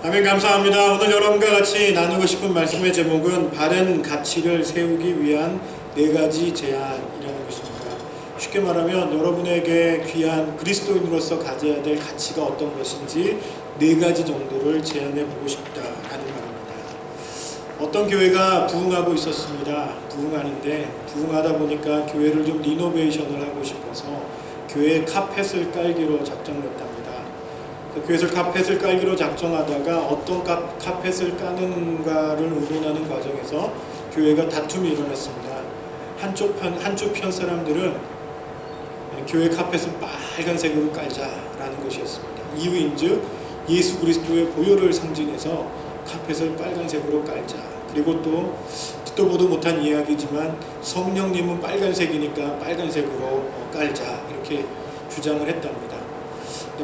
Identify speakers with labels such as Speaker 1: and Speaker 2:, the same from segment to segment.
Speaker 1: 아멘. 감사합니다. 오늘 여러분과 같이 나누고 싶은 말씀의 제목은 바른 가치를 세우기 위한 4가지 제안이라는 것입니다. 쉽게 말하면 여러분에게 귀한 그리스도인으로서 가져야 될 가치가 어떤 것인지 4가지 정도를 제안해 보고 싶다라는 말입니다. 어떤 교회가 부흥하고 있었습니다. 부흥하는데 부흥하다 보니까 교회를 좀 리노베이션을 하고 싶어서 교회에 카펫을 깔기로 작정을 했답니다. 교회에서 카펫을 깔기로 작정하다가 어떤 카펫을 까는가를 의논하는 과정에서 교회가 다툼이 일어났습니다. 한쪽 편 사람들은 교회 카펫을 빨간색으로 깔자라는 것이었습니다. 이유인즉 예수 그리스도의 보혈을 상징해서 카펫을 빨간색으로 깔자. 그리고 또 듣도 보도 못한 이야기지만 성령님은 빨간색이니까 빨간색으로 깔자, 이렇게 주장을 했답니다.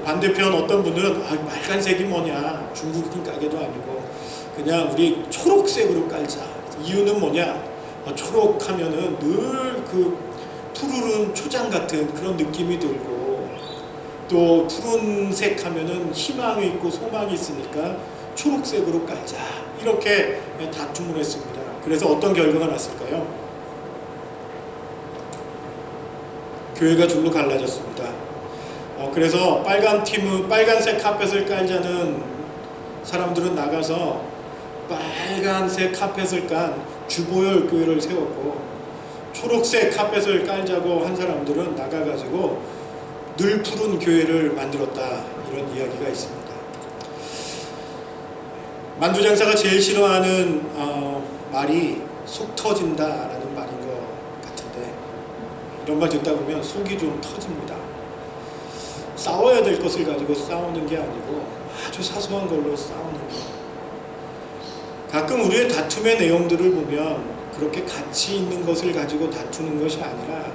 Speaker 1: 반대편 어떤 분은 빨간색이 뭐냐, 중국인 가게도 아니고 그냥 우리 초록색으로 깔자. 이유는 뭐냐, 초록하면은 늘 그 푸르른 초장 같은 그런 느낌이 들고, 또 푸른색 하면은 희망이 있고 소망이 있으니까 초록색으로 깔자, 이렇게 다툼을 했습니다. 그래서 어떤 결과가 났을까요? 교회가 둘로 갈라졌습니다. 그래서 빨간색 카펫을 깔자는 사람들은 나가서 빨간색 카펫을 깐 주보혈 교회를 세웠고, 초록색 카펫을 깔자고 한 사람들은 나가가지고 늘 푸른 교회를 만들었다, 이런 이야기가 있습니다. 만두장사가 제일 싫어하는 말이 속 터진다라는 말인 것 같은데, 이런 말 듣다 보면 속이 좀 터집니다. 싸워야 될 것을 가지고 싸우는 게 아니고 아주 사소한 걸로 싸우는 것. 가끔 우리의 다툼의 내용들을 보면 그렇게 가치 있는 것을 가지고 다투는 것이 아니라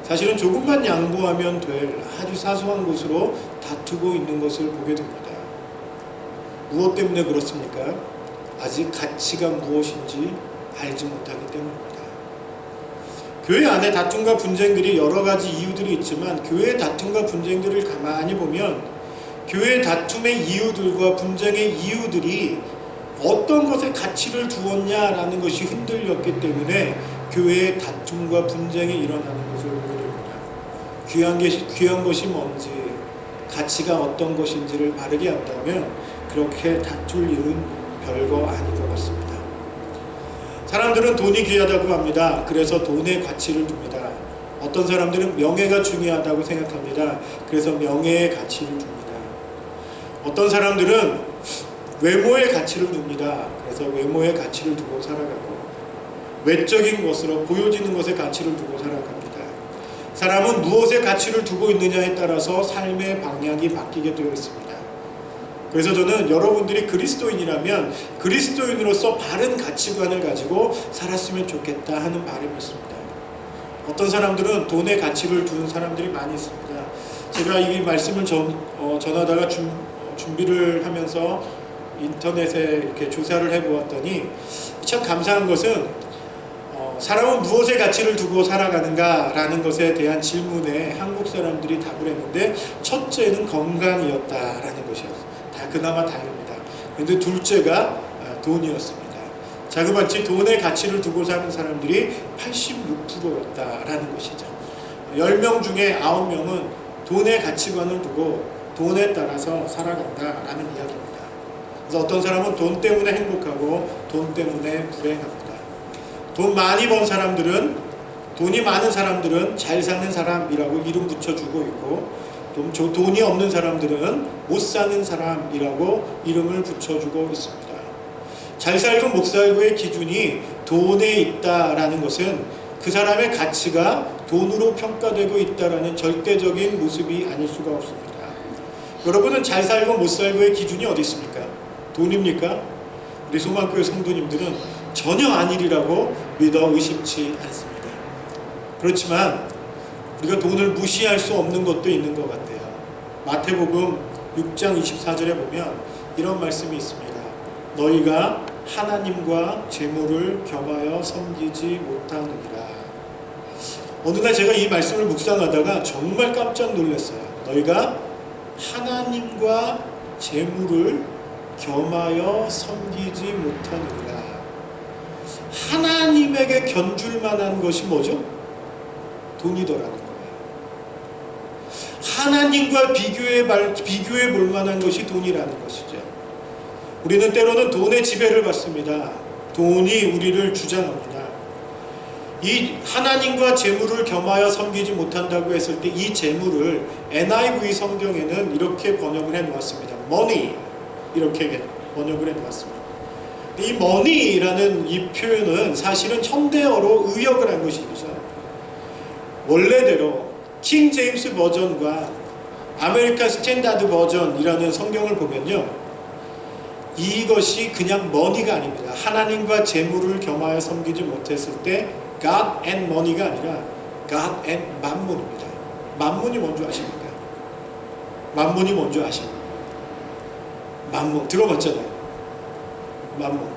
Speaker 1: 사실은 조금만 양보하면 될 아주 사소한 것으로 다투고 있는 것을 보게 됩니다. 무엇 때문에 그렇습니까? 아직 가치가 무엇인지 알지 못하기 때문입니다. 교회 안에 다툼과 분쟁들이 여러 가지 이유들이 있지만, 교회의 다툼과 분쟁들을 가만히 보면 교회의 다툼의 이유들과 분쟁의 이유들이 어떤 것에 가치를 두었냐라는 것이 흔들렸기 때문에 교회의 다툼과 분쟁이 일어나는 것을 보게 됩니다. 귀한 것이 뭔지, 가치가 어떤 것인지를 바르게 한다면 그렇게 다툴 일은 별거 아닌 것 같습니다. 사람들은 돈이 귀하다고 합니다. 그래서 돈의 가치를 둡니다. 어떤 사람들은 명예가 중요하다고 생각합니다. 그래서 명예의 가치를 둡니다. 어떤 사람들은 외모의 가치를 둡니다. 그래서 외모의 가치를 두고 살아가고, 외적인 것으로 보여지는 것의 가치를 두고 살아갑니다. 사람은 무엇의 가치를 두고 있느냐에 따라서 삶의 방향이 바뀌게 되어 있습니다. 그래서 저는 여러분들이 그리스도인이라면 그리스도인으로서 바른 가치관을 가지고 살았으면 좋겠다 하는 바람이 있습니다. 어떤 사람들은 돈의 가치를 두는 사람들이 많이 있습니다. 제가 이 말씀을 전하다가 준비를 하면서 인터넷에 이렇게 조사를 해보았더니 참 감사한 것은 사람은 무엇의 가치를 두고 살아가는가 라는 것에 대한 질문에 한국 사람들이 답을 했는데, 첫째는 건강이었다라는 것이었어요. 그나마 다행입니다. 그런데 둘째가 돈이었습니다. 자그마치 돈의 가치를 두고 사는 사람들이 86%였다라는 것이죠. 10명 중에 9명은 돈의 가치관을 두고 돈에 따라서 살아간다라는 이야기입니다. 그래서 어떤 사람은 돈 때문에 행복하고 돈 때문에 불행합니다. 돈 많이 번 사람들은, 돈이 많은 사람들은 잘 사는 사람이라고 이름 붙여주고 있고, 돈이 없는 사람들은 못 사는 사람이라고 이름을 붙여주고 있습니다. 잘 살고 못 살고의 기준이 돈에 있다라는 것은 그 사람의 가치가 돈으로 평가되고 있다라는 절대적인 모습이 아닐 수가 없습니다. 여러분은 잘 살고 못 살고의 기준이 어디 있습니까? 돈입니까? 우리 소망교회 성도님들은 전혀 아니리라고 믿어 의심치 않습니다. 그렇지만 우리가 돈을 무시할 수 없는 것도 있는 것 같아요. 마태복음 6장 24절에 보면 이런 말씀이 있습니다. 너희가 하나님과 재물을 겸하여 섬기지 못하느니라. 어느 날 제가 이 말씀을 묵상하다가 정말 깜짝 놀랐어요. 너희가 하나님과 재물을 겸하여 섬기지 못하느니라. 하나님에게 견줄 만한 것이 뭐죠? 돈이더라는 거예요. 하나님과 비교해 볼 만한 것이 돈이라는 것이죠. 우리는 때로는 돈의 지배를 받습니다. 돈이 우리를 주장합니다. 이 하나님과 재물을 겸하여 섬기지 못한다고 했을 때 이 재물을 NIV 성경에는 이렇게 번역을 해 놓았습니다. money 이렇게 번역을 해 놓았습니다. 이 money라는 이 표현은 사실은 현대어로 의역을 한 것이죠. 원래대로 킹 제임스 버전과 아메리칸 스탠다드 버전이라는 성경을 보면요, 이것이 그냥 money가 아닙니다. 하나님과 재물을 겸하여 섬기지 못했을 때 God and money가 아니라 God and 만문입니다. 만문이 뭔지 아십니까? 만문이 뭔지 아십니까? 만문 들어봤잖아요. 만문.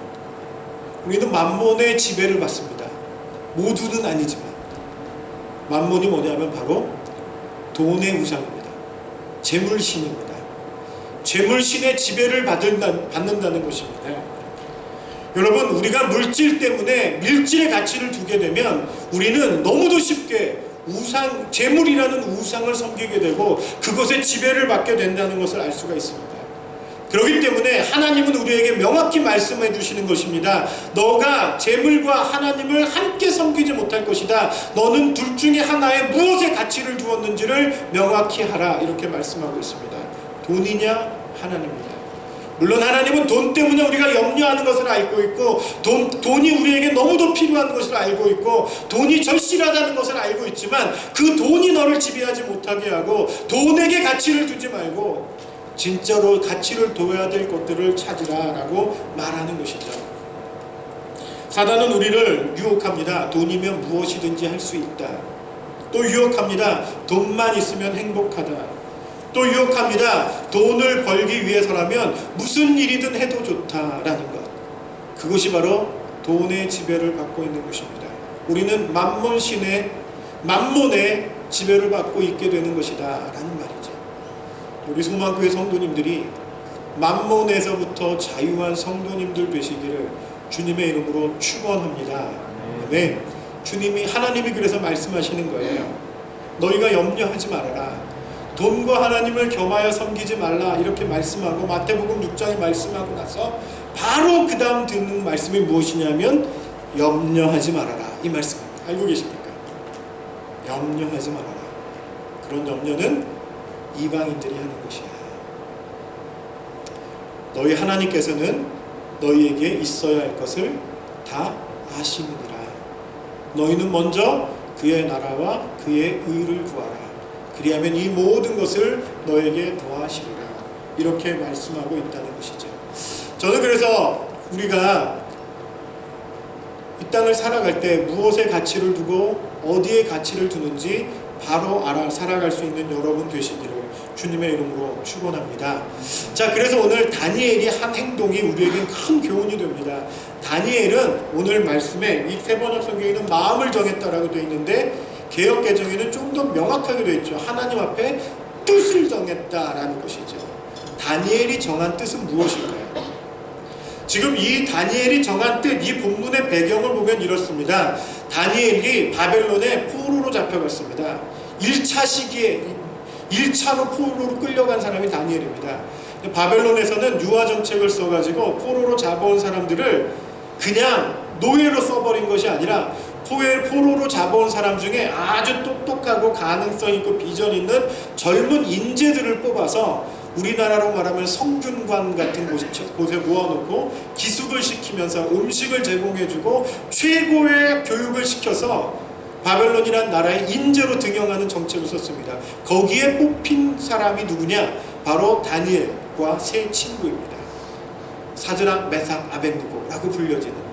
Speaker 1: 우리는 만문의 지배를 받습니다. 모두는 아니지만 만문이 뭐냐면 바로 돈의 우상입니다. 재물신입니다. 재물신의 지배를 받는다는 것입니다. 여러분, 우리가 물질 때문에 물질의 가치를 두게 되면 우리는 너무도 쉽게 재물이라는 우상을 섬기게 되고 그것에 지배를 받게 된다는 것을 알 수가 있습니다. 그렇기 때문에 하나님은 우리에게 명확히 말씀해 주시는 것입니다. 너가 재물과 하나님을 함께 섬기지 못할 것이다. 너는 둘 중에 하나에 무엇에 가치를 두었는지를 명확히 하라. 이렇게 말씀하고 있습니다. 돈이냐 하나님이냐. 물론 하나님은 돈 때문에 우리가 염려하는 것을 알고 있고 돈이 우리에게 너무도 필요한 것을 알고 있고 돈이 절실하다는 것을 알고 있지만 그 돈이 너를 지배하지 못하게 하고 돈에게 가치를 두지 말고 진짜로 가치를 둬야 될 것들을 찾으라라고 말하는 것이죠. 사단은 우리를 유혹합니다. 돈이면 무엇이든지 할 수 있다. 또 유혹합니다. 돈만 있으면 행복하다. 또 유혹합니다. 돈을 벌기 위해서라면 무슨 일이든 해도 좋다라는 것. 그것이 바로 돈의 지배를 받고 있는 것입니다. 우리는 만몬의 지배를 받고 있게 되는 것이다 라는 말이죠. 우리 소망교회 성도님들이 만몬에서부터 자유한 성도님들 되시기를 주님의 이름으로 축원합니다. 아멘. 하나님이 그래서 말씀하시는 거예요. 너희가 염려하지 말아라. 돈과 하나님을 겸하여 섬기지 말라 이렇게 말씀하고 마태복음 6장에 말씀하고 나서 바로 그 다음 듣는 말씀이 무엇이냐면 염려하지 말아라 이 말씀입니다. 알고 계십니까? 염려하지 말아라. 그런 염려는 이방인들이 하는 것이야. 너희 하나님께서는 너희에게 있어야 할 것을 다 아시느니라. 너희는 먼저 그의 나라와 그의 의를 구하라. 그리하면 이 모든 것을 너에게 더하시리라. 이렇게 말씀하고 있다는 것이죠. 저는 그래서 우리가 이 땅을 살아갈 때 무엇에 가치를 두고 어디에 가치를 두는지 바로 알아 살아갈 수 있는 여러분 되시기를 주님의 이름으로 축원합니다. 자, 그래서 오늘 다니엘이 한 행동이 우리에게 큰 교훈이 됩니다. 다니엘은 오늘 말씀에 이 세 번역 성경에는 마음을 정했다라고 되어 있는데 개역 개정에는 좀 더 명확하게 되어 있죠. 하나님 앞에 뜻을 정했다라는 것이죠. 다니엘이 정한 뜻은 무엇일까요? 지금 이 다니엘이 정한 뜻, 이 본문의 배경을 보면 이렇습니다. 다니엘이 바벨론에 포로로 잡혀갔습니다. 1차 시기에 1차로 포로로 끌려간 사람이 다니엘입니다. 바벨론에서는 유아 정책을 써가지고 포로로 잡아온 사람들을 그냥 노예로 써버린 것이 아니라 포로로 잡아온 사람 중에 아주 똑똑하고 가능성 있고 비전 있는 젊은 인재들을 뽑아서 우리나라로 말하면 성균관 같은 곳에 모아놓고 기숙을 시키면서 음식을 제공해주고 최고의 교육을 시켜서 바벨론이란 나라의 인재로 등용하는 정책을 썼습니다. 거기에 뽑힌 사람이 누구냐? 바로 다니엘과 세 친구입니다. 사드락, 메삭, 아벳느고라고 불려지는.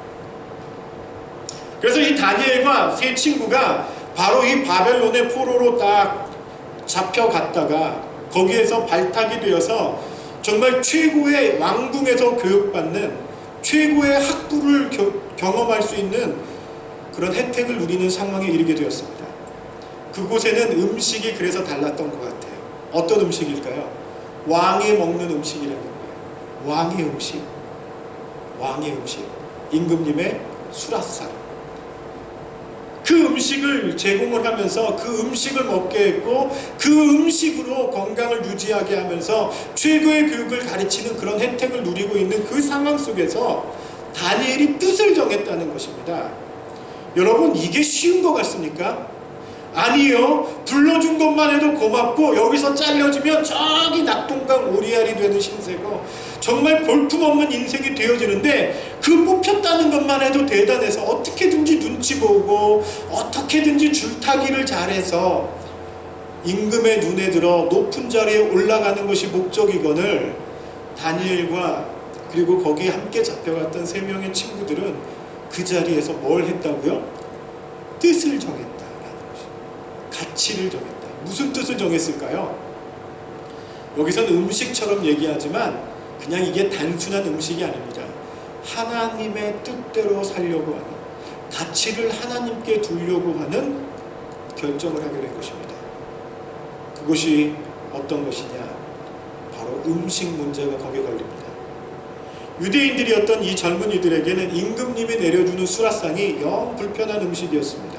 Speaker 1: 그래서 이 다니엘과 세 친구가 바로 이 바벨론의 포로로 딱 잡혀갔다가 거기에서 발탁이 되어서 정말 최고의 왕궁에서 교육받는 최고의 학부를 경험할 수 있는 그런 혜택을 누리는 상황에 이르게 되었습니다. 그곳에는 음식이 그래서 달랐던 것 같아요. 어떤 음식일까요? 왕이 먹는 음식이라는 거예요. 왕의 음식, 임금님의 수라상, 그 음식을 제공을 하면서 그 음식을 먹게 했고 그 음식으로 건강을 유지하게 하면서 최고의 교육을 가르치는 그런 혜택을 누리고 있는 그 상황 속에서 다니엘이 뜻을 정했다는 것입니다. 여러분, 이게 쉬운 것 같습니까? 아니요. 불러준 것만 해도 고맙고 여기서 잘려주면 저기 낙동강 오리알이 되는 신세고 정말 볼품없는 인생이 되어지는데 그 뽑혔다는 것만 해도 대단해서 어떻게든지 눈치 보고 어떻게든지 줄타기를 잘해서 임금의 눈에 들어 높은 자리에 올라가는 것이 목적이거늘 가니엘과 그리고 거기에 함께 잡혀갔던 3명의 친구들은 그 자리에서 뭘 했다고요? 뜻을 정했다라는 것입니다. 가치를 정했다. 무슨 뜻을 정했을까요? 여기서는 음식처럼 얘기하지만 그냥 이게 단순한 음식이 아닙니다. 하나님의 뜻대로 살려고 하는, 가치를 하나님께 두려고 하는 결정을 하게 된 것입니다. 그것이 어떤 것이냐? 바로 음식 문제가 거기에 걸립니다. 유대인들이었던 이 젊은이들에게는 임금님이 내려주는 수라상이 영 불편한 음식이었습니다.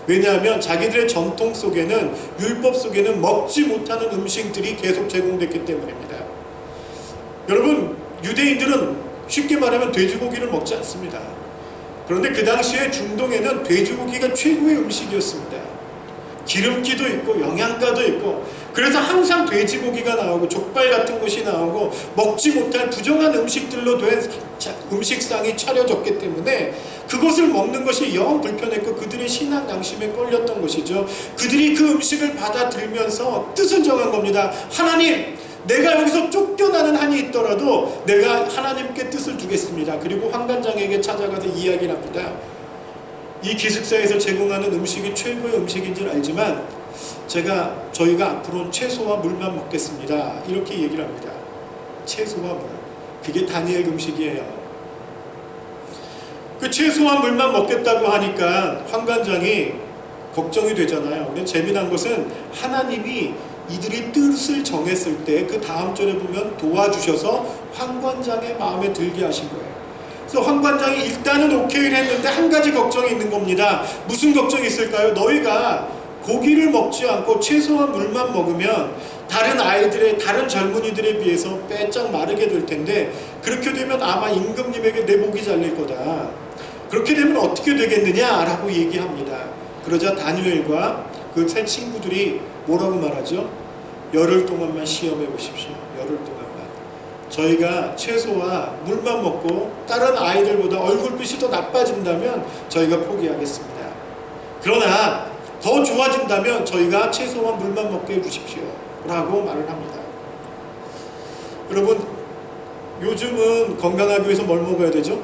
Speaker 1: 왜냐하면 자기들의 전통 속에는, 율법 속에는 먹지 못하는 음식들이 계속 제공됐기 때문입니다. 여러분, 유대인들은 쉽게 말하면 돼지고기를 먹지 않습니다. 그런데 그 당시에 중동에는 돼지고기가 최고의 음식이었습니다. 기름기도 있고 영양가도 있고, 그래서 항상 돼지고기가 나오고 족발 같은 것이 나오고 먹지 못할 부정한 음식들로 된 음식상이 차려졌기 때문에 그것을 먹는 것이 영 불편했고 그들의 신앙 양심에 걸렸던 것이죠. 그들이 그 음식을 받아들면서 뜻을 정한 겁니다. 하나님, 내가 여기서 쫓겨나는 한이 있더라도 내가 하나님께 뜻을 두겠습니다. 그리고 환관장에게 찾아가서 이야기를 합니다. 이 기숙사에서 제공하는 음식이 최고의 음식인 줄 알지만 저희가 앞으로 채소와 물만 먹겠습니다. 이렇게 얘기를 합니다. 채소와 물, 그게 다니엘 음식이에요. 그 채소와 물만 먹겠다고 하니까 환관장이 걱정이 되잖아요. 근데 재미난 것은 하나님이 이들이 뜻을 정했을 때 그 다음 절에 보면 도와주셔서 환관장의 마음에 들게 하신 거예요. 그래서 환관장이 일단은 오케이를 했는데 한 가지 걱정이 있는 겁니다. 무슨 걱정이 있을까요? 너희가 고기를 먹지 않고 채소와 물만 먹으면 다른 젊은이들에 비해서 빼짝 마르게 될 텐데, 그렇게 되면 아마 임금님에게 내 목이 잘릴 거다. 그렇게 되면 어떻게 되겠느냐라고 얘기합니다. 그러자 다니엘과 그 세 친구들이 뭐라고 말하죠? 열흘 동안만 시험해 보십시오. 열흘 동안만. 저희가 채소와 물만 먹고 다른 아이들보다 얼굴빛이 더 나빠진다면 저희가 포기하겠습니다. 그러나 더 좋아진다면 저희가 채소와 물만 먹게 해주십시오 라고 말을 합니다. 여러분, 요즘은 건강하기 위해서 뭘 먹어야 되죠?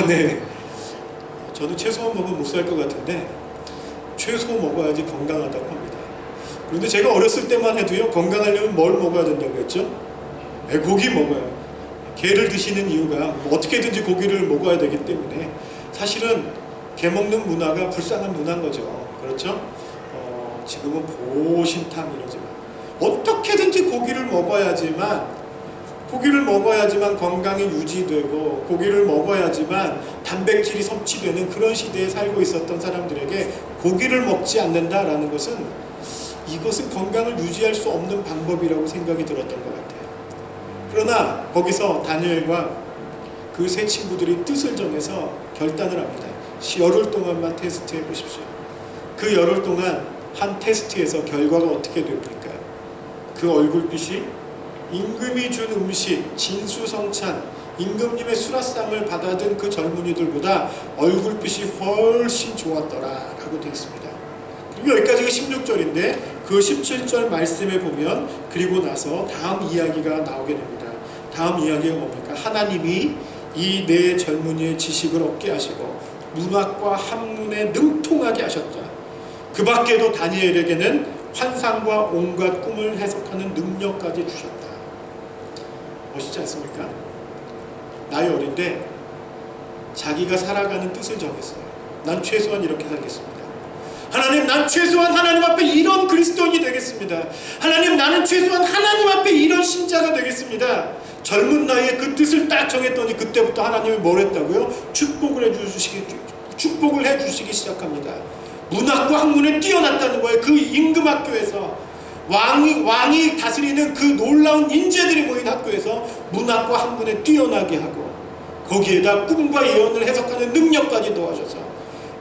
Speaker 1: 네. 저는 채소만 먹으면 못 살 것 같은데 채소 먹어야지 건강하다고 합니다. 그런데 제가 어렸을 때만 해도요, 건강하려면 뭘 먹어야 된다고 했죠? 고기 먹어요. 게를 드시는 이유가 어떻게든지 고기를 먹어야 되기 때문에, 사실은 게 먹는 문화가 불쌍한 문화인 거죠. 그렇죠? 지금은 보신탕 이러지만 어떻게든지 고기를 먹어야지만 건강이 유지되고 고기를 먹어야지만 단백질이 섭취되는 그런 시대에 살고 있었던 사람들에게 고기를 먹지 않는다라는 것은, 이것은 건강을 유지할 수 없는 방법이라고 생각이 들었던 것 같아요. 그러나 거기서 다니엘과 그 세 친구들이 뜻을 정해서 결단을 합니다. 열흘 동안만 테스트해 보십시오. 그 열흘 동안 한 테스트에서 결과가 어떻게 됩니까? 그 얼굴빛이 임금이 준 음식, 진수성찬, 임금님의 수라상을 받아든 그 젊은이들보다 얼굴빛이 훨씬 좋았더라 라고 되어 있습니다. 그리고 여기까지가 16절인데 그 17절 말씀에 보면 그리고 나서 다음 이야기가 나오게 됩니다. 다음 이야기가 뭡니까? 하나님이 이 네 젊은이의 지식을 얻게 하시고 문학과 학문에 능통하게 하셨다. 그 밖에도 다니엘에게는 환상과 온갖 꿈을 해석하는 능력까지 주셨다. 멋있지 않습니까? 나이 어린데 자기가 살아가는 뜻을 정했어요. 난 최소한 이렇게 살겠습니다. 하나님, 난 최소한 하나님 앞에 이런 그리스도인이 되겠습니다. 하나님, 나는 최소한 하나님 앞에 이런 신자가 되겠습니다. 젊은 나이에 그 뜻을 딱 정했더니 그때부터 하나님이 뭘 했다고요? 축복을 해주시기 시작합니다. 문학과 학문에 뛰어났다는 거예요. 그 임금학교에서 왕이 다스리는 그 놀라운 인재들이 모인 학교에서 문학과 학문에 뛰어나게 하고 거기에다 꿈과 예언을 해석하는 능력까지 도와줘서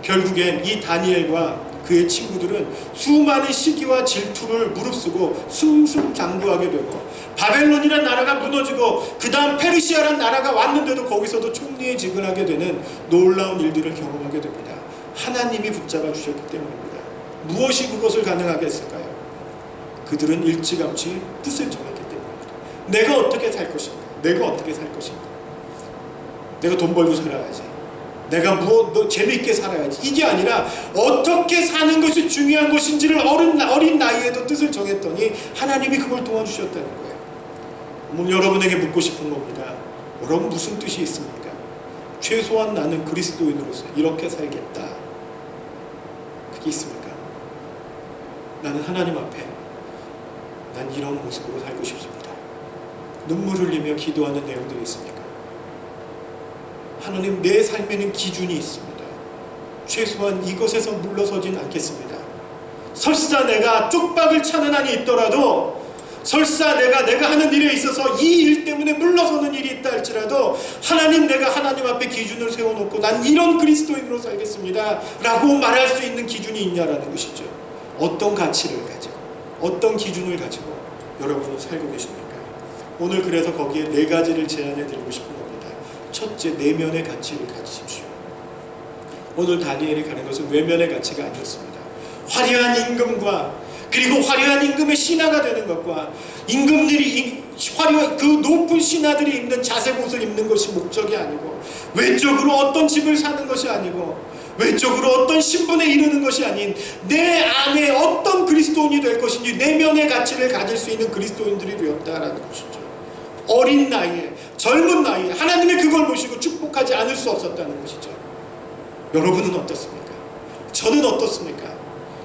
Speaker 1: 결국엔 이 다니엘과 그의 친구들은 수많은 시기와 질투를 무릅쓰고 승승장구하게 되고 바벨론이라는 나라가 무너지고 그 다음 페르시아라는 나라가 왔는데도 거기서도 총리에 직을하게 되는 놀라운 일들을 경험하게 됩니다. 하나님이 붙잡아 주셨기 때문입니다. 무엇이 그것을 가능하게 했을까요? 그들은 일찌감치 뜻을 정했기 때문입니다. 내가 어떻게 살 것인가? 내가 어떻게 살 것인가? 내가 돈 벌고 살아야지. 내가 재미있게 살아야지. 이게 아니라 어떻게 사는 것이 중요한 것인지를 어린 나이에도 뜻을 정했더니 하나님이 그걸 도와주셨다는 거예요. 여러분에게 묻고 싶은 겁니다. 여러분 무슨 뜻이 있습니까? 최소한 나는 그리스도인으로서 이렇게 살겠다. 그게 있습니까? 나는 하나님 앞에 난 이런 모습으로 살고 싶습니다. 눈물 흘리며 기도하는 내용들이 있습니까? 하나님, 내 삶에는 기준이 있습니다. 최소한 이것에서 물러서진 않겠습니다. 설사 내가 쪽박을 차는 한이 있더라도, 설사 내가 하는 일에 있어서 이 일 때문에 물러서는 일이 있다 할지라도 하나님, 내가 하나님 앞에 기준을 세워놓고 난 이런 그리스도인으로 살겠습니다 라고 말할 수 있는 기준이 있냐라는 것이죠. 어떤 가치를 가지고, 어떤 기준을 가지고 여러분은 살고 계십니까? 오늘 그래서 거기에 4가지를 제안해 드리고 싶은 겁니다. 첫째, 내면의 가치를 가지십시오. 오늘 다니엘이 가는 것은 외면의 가치가 아니었습니다. 화려한 임금과 그리고 화려한 임금의 신하가 되는 것과 임금들이 화려한 그 높은 신하들이 입는 자색 옷을 입는 것이 목적이 아니고, 외적으로 어떤 집을 사는 것이 아니고, 외적으로 어떤 신분에 이르는 것이 아닌 내 안에 어떤 그리스도인이 될 것인지 내면의 가치를 가질 수 있는 그리스도인들이 되었다라는 것이죠. 어린 나이에, 젊은 나이에 하나님이 그걸 보시고 축복하지 않을 수 없었다는 것이죠. 여러분은 어떻습니까? 저는 어떻습니까?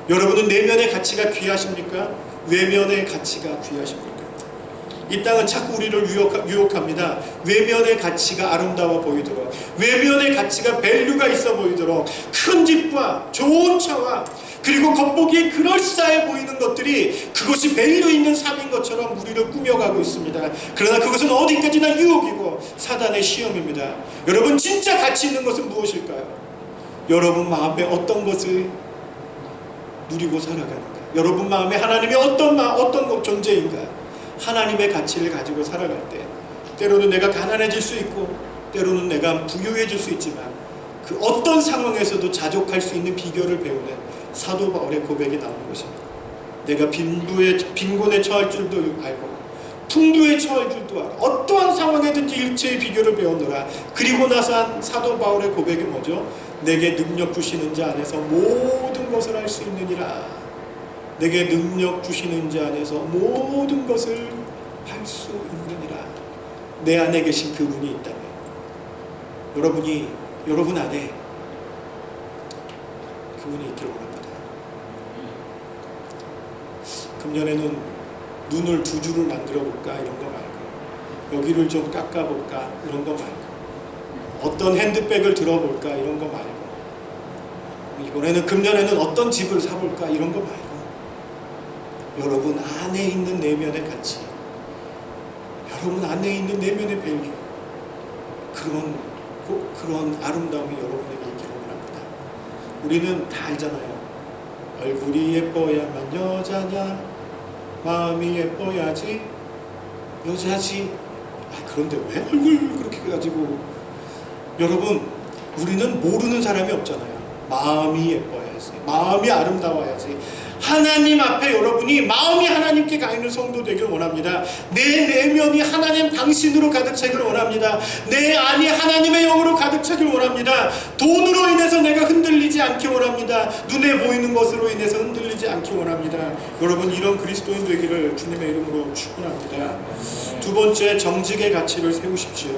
Speaker 1: 여러분은 내면의 가치가 귀하십니까? 외면의 가치가 귀하십니까? 이 땅은 자꾸 우리를 유혹합니다. 외면의 가치가 아름다워 보이도록, 외면의 가치가 밸류가 있어 보이도록, 큰 집과 좋은 차와 그리고 겉보기에 그럴싸해 보이는 것들이 그것이 밸류 있는 삶인 것처럼 우리를 꾸며가고 있습니다. 그러나 그것은 어디까지나 유혹이고 사단의 시험입니다. 여러분, 진짜 가치 있는 것은 무엇일까요? 여러분 마음에 어떤 것을 누리고 살아가는가? 여러분 마음에 하나님이 어떤 존재인가? 하나님의 가치를 가지고 살아갈 때 때로는 내가 가난해질 수 있고 때로는 내가 부유해질 수 있지만 그 어떤 상황에서도 자족할 수 있는 비결을 배우는 사도 바울의 고백이 나오는 것입니다. 내가 빈곤에 처할 줄도 알고 풍부에 처할 줄도 알아. 어떠한 상황에든지 일체의 비결을 배웠노라. 그리고 나서 한 사도 바울의 고백이 뭐죠? 내게 능력 주시는 자 안에서 모든 것을 할 수 있느니라. 내게 능력 주시는 자 안에서 모든 것을 할 수 있느니라. 내 안에 계신 그분이 있다면 여러분 안에 그분이 있기를 원합니다. 금년에는 눈을 2줄을 만들어 볼까 이런 거 말고, 여기를 좀 깎아 볼까 이런 거 말고, 어떤 핸드백을 들어볼까 이런 거 말고, 이번에는 금년에는 어떤 집을 사볼까 이런 거 말고, 여러분 안에 있는 내면의 가치, 여러분 안에 있는 내면의 밸류, 그런 아름다움이 여러분에게 있기를 원합니다. 우리는 다 알잖아요. 얼굴이 예뻐야만 여자냐, 마음이 예뻐야지 여자지. 그런데 왜 얼굴 그렇게 가지고. 여러분, 우리는 모르는 사람이 없잖아요. 마음이 예뻐야지, 마음이 아름다워야지. 하나님 앞에 여러분이 마음이 하나님께 가 있는 성도 되길 원합니다. 내 내면이 하나님 당신으로 가득 차길 원합니다. 내 안이 하나님의 영으로 가득 차길 원합니다. 돈으로 인해서 내가 흔들리지 않기 원합니다. 눈에 보이는 것으로 인해서 흔들리지 않기 원합니다. 여러분, 이런 그리스도인 되기를 주님의 이름으로 축원합니다. 두 번째, 정직의 가치를 세우십시오.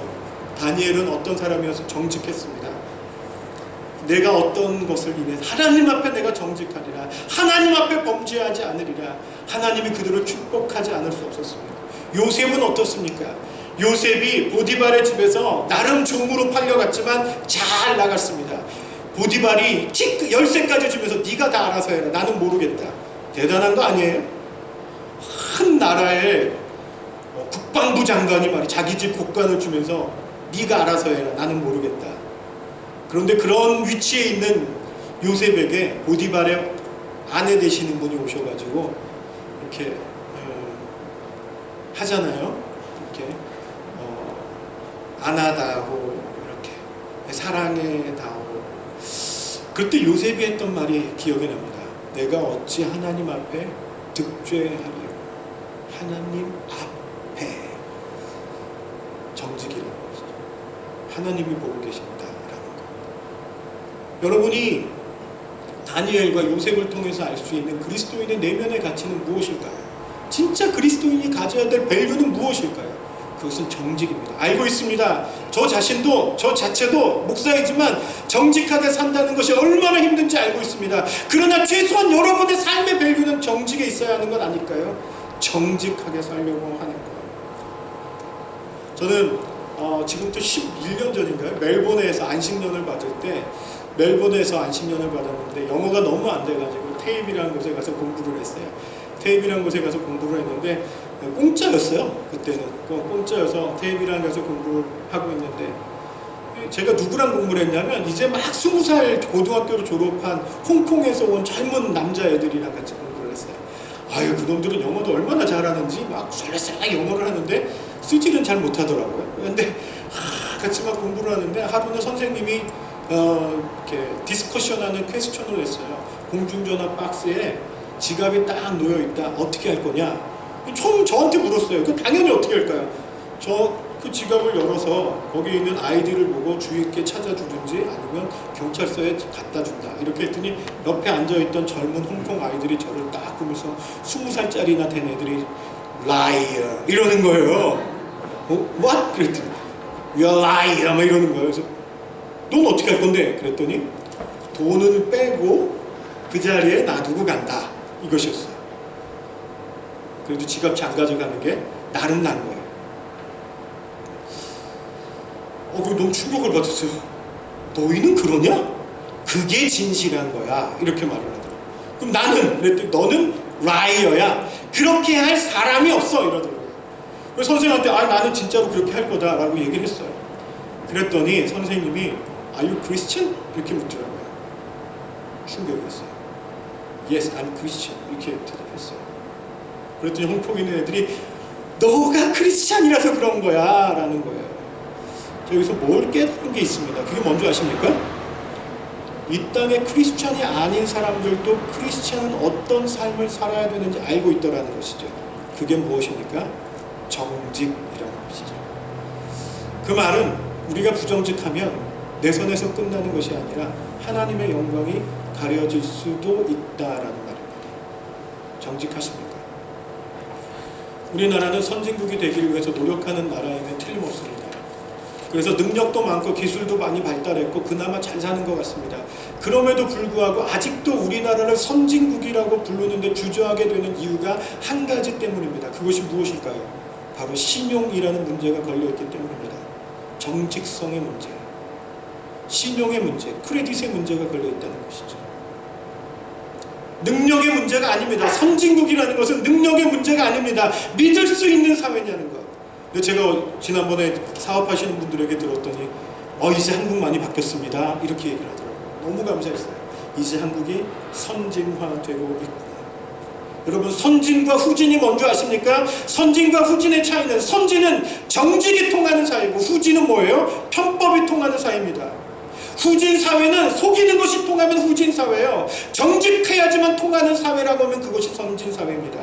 Speaker 1: 다니엘은 어떤 사람이어서 정직했습니다. 내가 어떤 것을 인해 하나님 앞에 내가 정직하리라, 하나님 앞에 범죄하지 않으리라, 하나님이 그들을 축복하지 않을 수 없었습니다. 요셉은 어떻습니까? 요셉이 보디발의 집에서 나름 종으로 팔려갔지만 잘 나갔습니다. 보디발이 열쇠까지 주면서 네가 다 알아서 해라, 나는 모르겠다. 대단한 거 아니에요? 한 나라의 국방부 장관이 말이 자기 집 곡간을 주면서 네가 알아서 해라, 나는 모르겠다. 그런데 그런 위치에 있는 요셉에게 보디발의 아내 되시는 분이 오셔가지고 이렇게 하잖아요. 이렇게 아나다오, 이렇게 사랑해다오. 그때 요셉이 했던 말이 기억이 납니다. 내가 어찌 하나님 앞에 득죄하리요. 하나님 앞에 정직이라고 했어요. 하나님이 보고 계신다라는 거. 여러분이 다니엘과 요셉을 통해서 알 수 있는 그리스도인의 내면의 가치는 무엇일까요? 진짜 그리스도인이 가져야 될 밸류는 무엇일까요? 그것은 정직입니다. 알고 있습니다. 저 자체도 목사이지만 정직하게 산다는 것이 얼마나 힘든지 알고 있습니다. 그러나 최소한 여러분의 삶의 밸류는 정직에 있어야 하는 것 아닐까요? 정직하게 살려고 하는 것. 저는 지금부터 11년 전인가요? 멜보르에서 안식년을 받을 때, 멜보르에서 안식년을 받았는데 영어가 너무 안 돼가지고 테이프라는 곳에 가서 공부를 했어요. 테이프라는 곳에 가서 공부를 했는데 공짜였어요. 그때는 공짜여서 테이프라는 곳에서 공부를 하고 있는데, 제가 누구랑 공부를 했냐면 이제 막 20살 고등학교를 졸업한 홍콩에서 온 젊은 남자애들이랑 같이 공부를 했어요. 아유, 그놈들은 영어도 얼마나 잘하는지 막 설레설레 영어를 하는데 쓰지는 잘 못하더라고요. 그런데 같이 막 공부를 하는데 하루는 선생님이 이렇게 디스커션하는 퀘스천을 했어요. 공중전화 박스에 지갑이 딱 놓여있다. 어떻게 할 거냐? 처음 저한테 물었어요. 그 당연히 어떻게 할까요? 그 지갑을 열어서 거기 있는 아이디를 보고 주의 있게 찾아주든지 아니면 경찰서에 갖다 준다. 이렇게 했더니 옆에 앉아있던 젊은 홍콩 아이들이 저를 딱 보면서 20살짜리나 된 애들이 liar 이러는 거예요. what? 그랬더니 you're liar 막 이러는 거예요. 그래서 넌 어떻게 할 건데? 그랬더니 돈을 빼고 그 자리에 놔두고 간다. 이것이었어요. 그래도 지갑치 안 가져가는 게 나름 난 거예요. 그거 너무 충격을 받았어요. 너희는 그러냐? 그게 진실한 거야. 이렇게 말을 하더라고요. 그럼 나는? 그랬더니 너는 라이어야. 그렇게 할 사람이 없어. 이러더라고요. 그래서 선생님한테 나는 진짜로 그렇게 할 거다 라고 얘기를 했어요. 그랬더니 선생님이 Are you Christian? 이렇게 묻더라고요. 충격이었어요. Yes, I'm Christian. 이렇게 대답했어요. 그랬더니 홍콩에 있는 애들이 너가 크리스찬이라서 그런 거야 라는 거예요. 여기서 뭘 깨닫는 게 있습니다. 그게 뭔지 아십니까? 이 땅에 크리스찬이 아닌 사람들도 크리스찬은 어떤 삶을 살아야 되는지 알고 있더라는 것이죠. 그게 무엇입니까? 정직이라는 것이죠. 그 말은 우리가 부정직하면 내 선에서 끝나는 것이 아니라 하나님의 영광이 가려질 수도 있다라는 말입니다. 정직하십니까? 우리나라는 선진국이 되기 위해서 노력하는 나라임에 틀림없습니다. 그래서 능력도 많고 기술도 많이 발달했고 그나마 잘 사는 것 같습니다. 그럼에도 불구하고 아직도 우리나라를 선진국이라고 부르는데 주저하게 되는 이유가 한 가지 때문입니다. 그것이 무엇일까요? 바로 신용이라는 문제가 걸려있기 때문입니다. 정직성의 문제, 신용의 문제, 크레딧의 문제가 걸려있다는 것이죠. 능력의 문제가 아닙니다. 선진국이라는 것은 능력의 문제가 아닙니다. 믿을 수 있는 사회냐는 것. 제가 지난번에 사업하시는 분들에게 들었더니 이제 한국 많이 바뀌었습니다. 이렇게 얘기를 하더라고요. 너무 감사했어요. 이제 한국이 선진화되고 있구나. 여러분, 선진과 후진이 뭔지 아십니까? 선진과 후진의 차이는, 선진은 정직이 통하는 사회고 후진은 뭐예요? 편법이 통하는 사회입니다. 후진 사회는 속이는 것이 통하면 후진 사회예요. 정직해야지만 통하는 사회라고 하면 그것이 선진 사회입니다.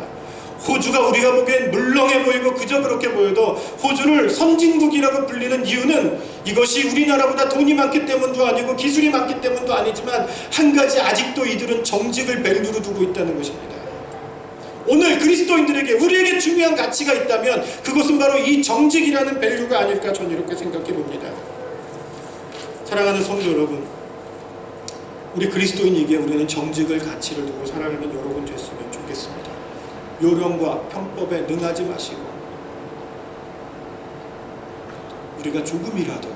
Speaker 1: 호주가 우리가 보기엔 물렁해 보이고 그저 그렇게 보여도 호주를 선진국이라고 불리는 이유는 이것이 우리나라보다 돈이 많기 때문도 아니고 기술이 많기 때문도 아니지만 한 가지, 아직도 이들은 정직을 밸류로 두고 있다는 것입니다. 오늘 그리스도인들에게, 우리에게 중요한 가치가 있다면 그것은 바로 이 정직이라는 밸류가 아닐까, 저는 이렇게 생각해 봅니다. 사랑하는 성도 여러분, 우리 그리스도인에게 우리는 정직을 가치를 두고 살아가는 여러분 됐으면 좋겠습니다. 요령과 편법에 능하지 마시고 우리가 조금이라도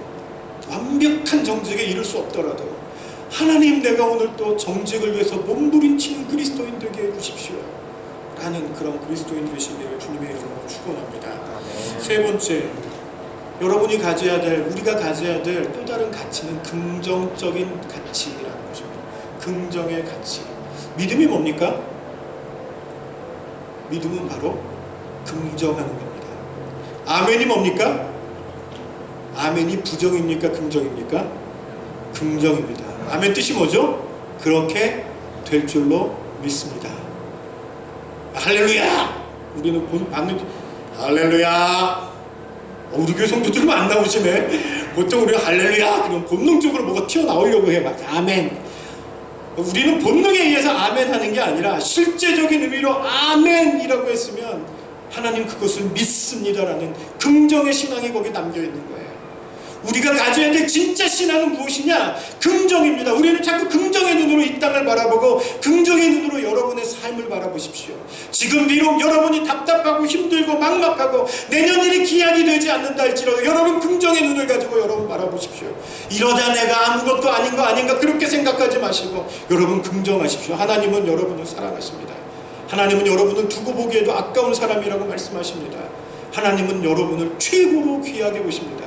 Speaker 1: 완벽한 정직에 이를 수 없더라도 하나님, 내가 오늘 또 정직을 위해서 몸부림치는 그리스도인 되게 해주십시오 라는 그런 그리스도인 되시기를 주님의 이름으로 축원합니다. 세 번째, 여러분이 가져야 될, 우리가 가져야 될 또 다른 가치는 긍정적인 가치라는 것입니다. 긍정의 가치. 믿음이 뭡니까? 믿음은 바로 긍정하는 겁니다. 아멘이 뭡니까? 아멘이 부정입니까? 긍정입니까? 긍정입니다. 아멘 뜻이 뭐죠? 그렇게 될 줄로 믿습니다. 할렐루야! 우리는 받는 할렐루야! 우리 교회 성도들은 안 나오시네. 보통 우리가 할렐루야! 그럼 본능적으로 뭐가 튀어나오려고 해. 막 아멘. 우리는 본능에 의해서 아멘 하는 게 아니라 실제적인 의미로 아멘이라고 했으면 하나님 그것을 믿습니다라는 긍정의 신앙이 거기에 담겨 있는 거예요. 우리가 가져야 될 진짜 신앙은 무엇이냐? 긍정입니다. 우리는 자꾸 긍정의 눈으로 이 땅을 바라보고 긍정의 눈으로 여러분의 삶을 바라보십시오. 지금 비록 여러분이 답답하고 힘들고 막막하고 내년 일이 기약이 되지 않는다 할지라도 여러분 긍정의 눈을 가지고 여러분 바라보십시오. 이러다 내가 아무것도 아닌 거 아닌가 그렇게 생각하지 마시고 여러분 긍정하십시오. 하나님은 여러분을 사랑하십니다. 하나님은 여러분을 두고 보기에도 아까운 사람이라고 말씀하십니다. 하나님은 여러분을 최고로 귀하게 보십니다.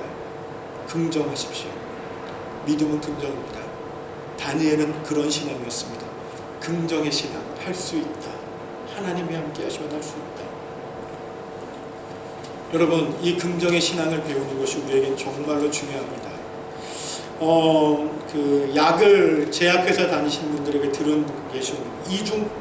Speaker 1: 긍정하십시오. 믿음은 긍정입니다. 다니엘은 그런 신앙이었습니다. 긍정의 신앙, 할 수 있다. 하나님이 함께 하시면 할 수 있다. 여러분, 이 긍정의 신앙을 배우는 것이 우리에겐 정말로 중요합니다. 약을 제약회사 다니시는 분들에게 들은 계신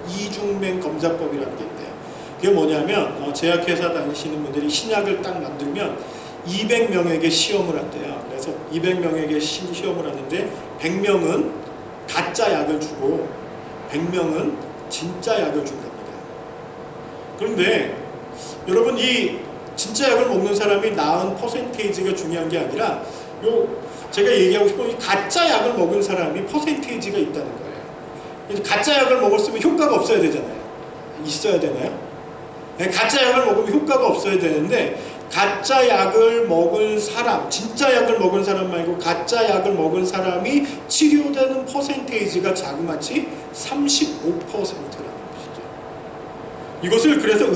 Speaker 1: 이중맹 검사법이라는 게 있대요. 그게 뭐냐면 제약회사 다니시는 분들이 신약을 딱 만들면 200명에게 시험을 한대요. 그래서 200명에게 시험을 하는데 100명은 가짜 약을 주고 100명은 진짜 약을 준답니다. 그런데 여러분, 이 진짜 약을 먹는 사람이 나은 퍼센테이지가 중요한 게 아니라 제가 얘기하고 싶은 이 가짜 약을 먹은 사람이 퍼센테이지가 있다는 거예요. 가짜 약을 먹었으면 효과가 없어야 되잖아요. 있어야 되나요? 네, 가짜 약을 먹으면 효과가 없어야 되는데 가짜 약을 먹은 사람, 진짜 약을 먹은 사람 말고 가짜 약을 먹은 사람이 치료되는 퍼센테이지가 자그마치 35%라는 것이죠. 이것을 그래서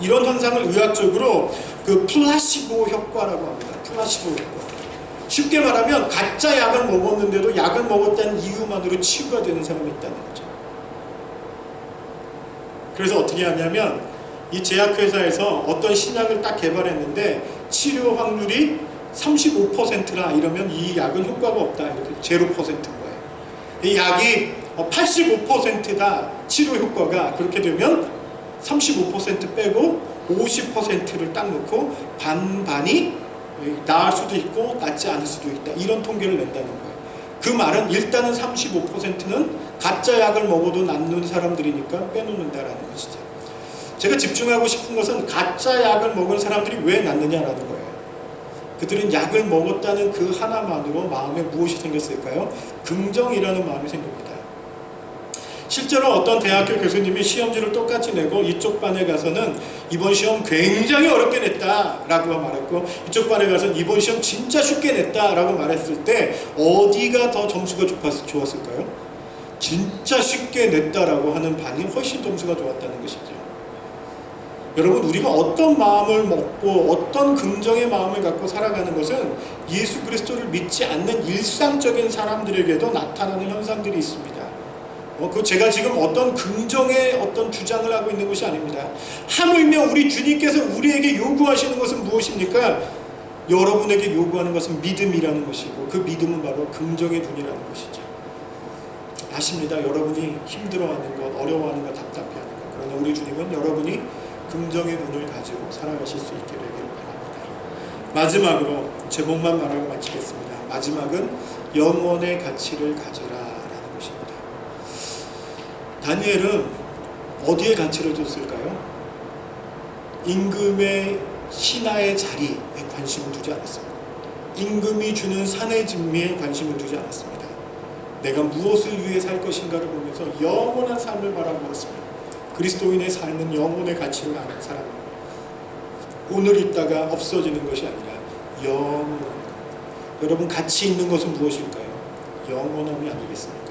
Speaker 1: 이런 현상을 의학적으로 그 플라시보 효과라고 합니다. 플라시보 효과. 쉽게 말하면 가짜 약을 먹었는데도 약을 먹었다는 이유만으로 치유가 되는 사람이 있다는 거죠. 그래서 어떻게 하냐면 이 제약회사에서 어떤 신약을 딱 개발했는데 치료 확률이 35%라 이러면 이 약은 효과가 없다. 이렇게 0%인 거예요. 이 약이 85%다 치료 효과가. 그렇게 되면 35% 빼고 50%를 딱 놓고 반반이 나을 수도 있고 낫지 않을 수도 있다. 이런 통계를 낸다는 거예요. 그 말은 일단은 35%는 가짜 약을 먹어도 낫는 사람들이니까 빼놓는다라는 것이죠. 제가 집중하고 싶은 것은 가짜 약을 먹은 사람들이 왜 낫느냐라는 거예요. 그들은 약을 먹었다는 그 하나만으로 마음에 무엇이 생겼을까요? 긍정이라는 마음이 생깁니다. 실제로 어떤 대학교 교수님이 시험지를 똑같이 내고 이쪽 반에 가서는 이번 시험 굉장히 어렵게 냈다라고 말했고 이쪽 반에 가서는 이번 시험 진짜 쉽게 냈다라고 말했을 때 어디가 더 점수가 좋았을까요? 진짜 쉽게 냈다라고 하는 반이 훨씬 점수가 좋았다는 것이죠. 여러분, 우리가 어떤 마음을 먹고 어떤 긍정의 마음을 갖고 살아가는 것은 예수 그리스도를 믿지 않는 일상적인 사람들에게도 나타나는 현상들이 있습니다. 제가 지금 어떤 긍정의 어떤 주장을 하고 있는 것이 아닙니다. 하물며 우리 주님께서 우리에게 요구하시는 것은 무엇입니까? 여러분에게 요구하는 것은 믿음이라는 것이고 그 믿음은 바로 긍정의 눈이라는 것이죠. 아십니다. 여러분이 힘들어하는 것, 어려워하는 것, 답답해하는 것. 그러나 우리 주님은 여러분이 긍정의 눈을 가지고 살아가실 수 있게 되기를 바랍니다. 마지막으로 제목만 말하고 마치겠습니다. 마지막은 영원의 가치를 가져라라는 것입니다. 다니엘은 어디에 가치를 뒀을까요? 임금의 신하의 자리에 관심을 두지 않았습니다. 임금이 주는 산의 진미에 관심을 두지 않았습니다. 내가 무엇을 위해 살 것인가를 보면서 영원한 삶을 바라보았습니다. 그리스도인의 삶은 영혼의 가치를 아는 사람입니다. 오늘 있다가 없어지는 것이 아니라 영원한 것. 여러분, 가치 있는 것은 무엇일까요? 영원함이 아니겠습니까?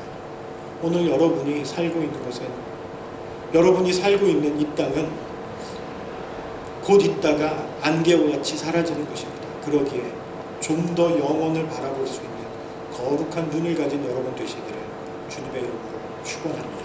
Speaker 1: 오늘 여러분이 살고 있는 것은, 여러분이 살고 있는 이 땅은 곧 있다가 안개와 같이 사라지는 것입니다. 그러기에 좀 더 영혼을 바라볼 수 있는 거룩한 눈을 가진 여러분 되시기를 주님의 이름으로 축원합니다.